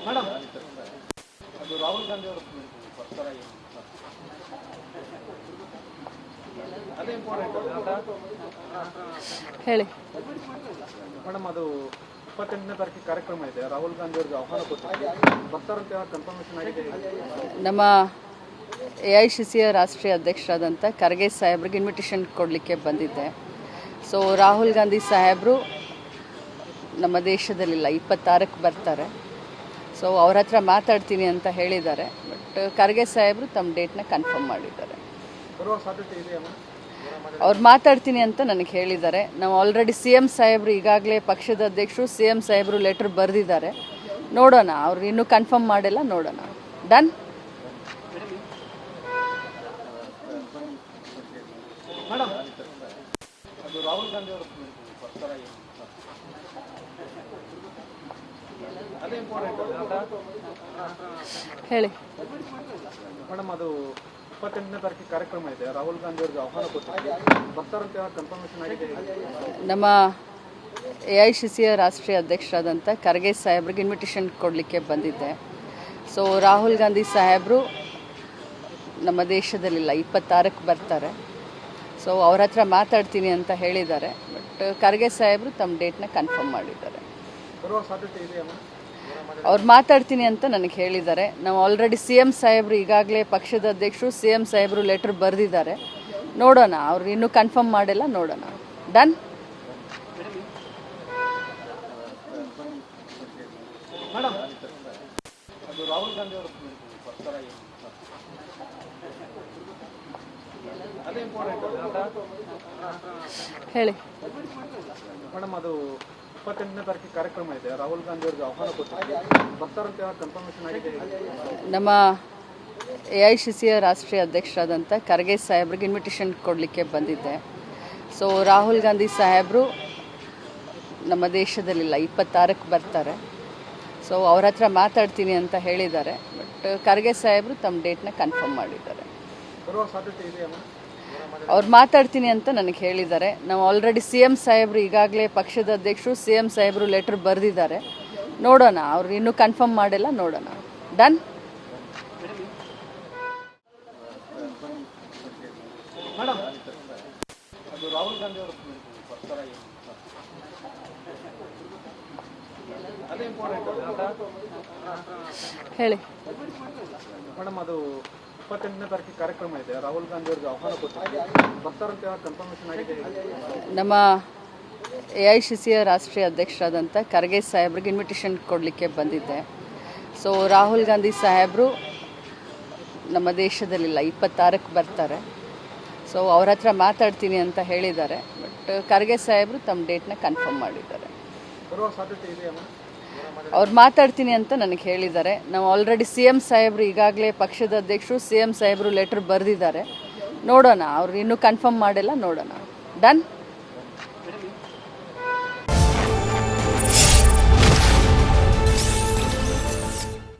Madam ಅದು ರಾಹುಲ್ ಗಾಂಧಿ ಅವರು ಬರ್ತಾರ ಅದೇ ಇಂಪಾರ್ಟೆಂಟ್ ಹೇಳಿ ಮೇಡಮ್. ಅದು 28ನೇ ತಾರೀಕಿಗೆ ಕಾರ್ಯಕ್ರಮ ಇದೆ. ರಾಹುಲ್ ಗಾಂಧಿ ಅವರಿಗೆ ಆಹ್ವಾನ ಕೊಟ್ಟಿದ್ದಾರೆ, ಬರ್ತಾರಂತ ಕನ್ಫರ್ಮೇಷನ್ ಆಗಿದೆ. ನಮ್ಮ AICCಯ ರಾಷ್ಟ್ರೀಯ ಅಧ್ಯಕ್ಷರಾದಂಥ ಖರ್ಗೆ ಸಾಹೇಬ್ರಿಗೆ ಇನ್ವಿಟೇಷನ್ ಕೊಡಲಿಕ್ಕೆ ಬಂದಿದ್ದೆ. ಸೊ ರಾಹುಲ್ ಗಾಂಧಿ ಸಾಹೇಬರು ನಮ್ಮ ದೇಶದಲ್ಲಿಲ್ಲ, 26ಕ್ಕೆ ಬರ್ತಾರೆ. ಸೊ ಅವ್ರ ಹತ್ರ ಮಾತಾಡ್ತೀನಿ ಅಂತ ಹೇಳಿದ್ದಾರೆ. ಬಟ್ ಖರ್ಗೆ ಸಾಹೇಬರು ತಮ್ಮ ಡೇಟ್ನ ಕನ್ಫರ್ಮ್ ಮಾಡಿದ್ದಾರೆ. ಬರುವ ಸಾಧ್ಯತೆ ಇದೆ. ಅವ್ರು ಮಾತಾಡ್ತೀನಿ ಅಂತ ನನಗೆ ಹೇಳಿದ್ದಾರೆ. ನಾವು ಆಲ್ರೆಡಿ CM ಸಾಹೇಬರು ಈಗಾಗಲೇ ಪಕ್ಷದ ಅಧ್ಯಕ್ಷರು CM ಸಾಹೇಬರು ಲೆಟರ್ ಬರೆದಿದ್ದಾರೆ. ನೋಡೋಣ, ಅವ್ರು ಇನ್ನೂ ಕನ್ಫರ್ಮ್ ಮಾಡಿಲ್ಲ, ನೋಡೋಣ. ಡನ್. ಮೇಡಮ್ ಅದು ರಾಹುಲ್ ಗಾಂಧಿ ಅವರು ಬರ್ತಾರ ಅದೇ ಇಂಪಾರ್ಟೆಂಟ್ ಹೇಳಿ ಮೇಡಮ್. ಅದು 28ನೇ ತಾರೀಕಿಗೆ ಕಾರ್ಯಕ್ರಮ ಇದೆ. ರಾಹುಲ್ ಗಾಂಧಿ ಅವರಿಗೆ ಆಹ್ವಾನ ಕೊಟ್ಟಿದ್ದಾರೆ, ಬರ್ತಾರಂತ ಕನ್ಫರ್ಮೇಷನ್ ಆಗಿದೆ. ನಮ್ಮ AICCಯ ರಾಷ್ಟ್ರೀಯ ಅಧ್ಯಕ್ಷರಾದಂಥ ಖರ್ಗೆ ಸಾಹೇಬ್ರಿಗೆ ಇನ್ವಿಟೇಷನ್ ಕೊಡಲಿಕ್ಕೆ ಬಂದಿದ್ದೆ. ಸೊ ರಾಹುಲ್ ಗಾಂಧಿ ಸಾಹೇಬರು ನಮ್ಮ ದೇಶದಲ್ಲಿಲ್ಲ, 26ಕ್ಕೆ ಬರ್ತಾರೆ. ಸೊ ಅವ್ರ ಹತ್ರ ಮಾತಾಡ್ತೀನಿ ಅಂತ ಹೇಳಿದ್ದಾರೆ. ಬಟ್ ಖರ್ಗೆ ಸಾಹೇಬರು ತಮ್ಮ ಡೇಟ್ನ ಕನ್ಫರ್ಮ್ ಮಾಡಿದ್ದಾರೆ. ಬರುವ ಸಾಧ್ಯತೆ ಇದೆ. ಅವ್ರು ಮಾತಾಡ್ತೀನಿ ಅಂತ ನನಗೆ ಹೇಳಿದ್ದಾರೆ. ನಾವು ಆಲ್ರೆಡಿ CM ಸಾಹೇಬರು ಈಗಾಗಲೇ ಪಕ್ಷದ ಅಧ್ಯಕ್ಷರು CM ಸಾಹೇಬರು ಲೆಟರ್ ಬರೆದಿದ್ದಾರೆ. ನೋಡೋಣ, ಅವ್ರು ಇನ್ನೂ ಕನ್ಫರ್ಮ್ ಮಾಡಿಲ್ಲ, ನೋಡೋಣ. ಡನ್. ಮೇಡಮ್ ಅದು ರಾಹುಲ್ ಗಾಂಧಿ ಅವರು ಬರ್ತಾರ ಅದೇ ಇಂಪಾರ್ಟೆಂಟ್ ಹೇಳಿ ಮೇಡಮ್. ಅದು 28ನೇ ತಾರೀಕಿಗೆ ಕಾರ್ಯಕ್ರಮ ಇದೆ. ರಾಹುಲ್ ಗಾಂಧಿ ಅವರಿಗೆ ಆಹ್ವಾನ ಕೊಟ್ಟಿದ್ದಾರೆ, ಬರ್ತಾರಂತ ಕನ್ಫರ್ಮೇಷನ್ ಆಗಿದೆ. ನಮ್ಮ AICCಯ ರಾಷ್ಟ್ರೀಯ ಅಧ್ಯಕ್ಷರಾದಂಥ ಖರ್ಗೆ ಸಾಹೇಬ್ರಿಗೆ ಇನ್ವಿಟೇಷನ್ ಕೊಡಲಿಕ್ಕೆ ಬಂದಿದ್ದೆ. ಸೊ ರಾಹುಲ್ ಗಾಂಧಿ ಸಾಹೇಬರು ನಮ್ಮ ದೇಶದಲ್ಲಿಲ್ಲ, 26ಕ್ಕೆ ಬರ್ತಾರೆ. ಸೊ ಅವ್ರ ಹತ್ರ ಮಾತಾಡ್ತೀನಿ ಅಂತ ಹೇಳಿದ್ದಾರೆ. ಬಟ್ ಖರ್ಗೆ ಸಾಹೇಬರು ತಮ್ಮ ಡೇಟ್ನ ಕನ್ಫರ್ಮ್ ಮಾಡಿದ್ದಾರೆ. ಬರುವ ಸಾಧ್ಯತೆ ಇದೆ. ಅವ್ರು ಮಾತಾಡ್ತೀನಿ ಅಂತ ನನಗೆ ಹೇಳಿದ್ದಾರೆ. ನಾವು ಆಲ್ರೆಡಿ CM ಸಾಹೇಬರು ಈಗಾಗಲೇ ಪಕ್ಷದ ಅಧ್ಯಕ್ಷರು CM ಸಾಹೇಬರು ಲೆಟರ್ ಬರೆದಿದ್ದಾರೆ. ನೋಡೋಣ, ಅವ್ರು ಇನ್ನೂ ಕನ್ಫರ್ಮ್ ಮಾಡಿಲ್ಲ, ನೋಡೋಣ. ಡನ್. ಮೇಡಮ್ ಅದು ರಾಹುಲ್ ಗಾಂಧಿ ಅವರು ಬರ್ತಾರ ಅದೇ ಇಂಪಾರ್ಟೆಂಟ್ ಹೇಳಿ ಮೇಡಮ್. ಅದು 28ನೇ ತಾರೀಕಿಗೆ ಕಾರ್ಯಕ್ರಮ ಇದೆ. ರಾಹುಲ್ ಗಾಂಧಿ ಅವರಿಗೆ ಆಹ್ವಾನ ಕೊಟ್ಟಿದ್ದಾರೆ, ಬರ್ತಾರಂತ ಕನ್ಫರ್ಮೇಷನ್ ಆಗಿದೆ. ನಮ್ಮ AICCಯ ರಾಷ್ಟ್ರೀಯ ಅಧ್ಯಕ್ಷರಾದಂಥ ಖರ್ಗೆ ಸಾಹೇಬ್ರಿಗೆ ಇನ್ವಿಟೇಷನ್ ಕೊಡಲಿಕ್ಕೆ ಬಂದಿದ್ದೆ. ಸೊ ರಾಹುಲ್ ಗಾಂಧಿ ಸಾಹೇಬರು ನಮ್ಮ ದೇಶದಲ್ಲಿಲ್ಲ, 26ಕ್ಕೆ ಬರ್ತಾರೆ. ಸೊ ಅವ್ರ ಹತ್ರ ಮಾತಾಡ್ತೀನಿ ಅಂತ ಹೇಳಿದ್ದಾರೆ. ಬಟ್ ಖರ್ಗೆ ಸಾಹೇಬರು ತಮ್ಮ ಡೇಟ್ನ ಕನ್ಫರ್ಮ್ ಮಾಡಿದ್ದಾರೆ. ಬರುವ ಸಾಧ್ಯತೆ ಇದೆ. ಅವ್ರು ಮಾತಾಡ್ತೀನಿ ಅಂತ ನನಗೆ ಹೇಳಿದ್ದಾರೆ. ನಾವು ಆಲ್ರೆಡಿ CM ಸಾಹೇಬರು ಈಗಾಗಲೇ ಪಕ್ಷದ ಅಧ್ಯಕ್ಷರು CM ಸಾಹೇಬರು ಲೆಟರ್ ಬರೆದಿದ್ದಾರೆ. ನೋಡೋಣ, ಅವ್ರು ಇನ್ನೂ ಕನ್ಫರ್ಮ್ ಮಾಡಿಲ್ಲ, ನೋಡೋಣ. ಡನ್.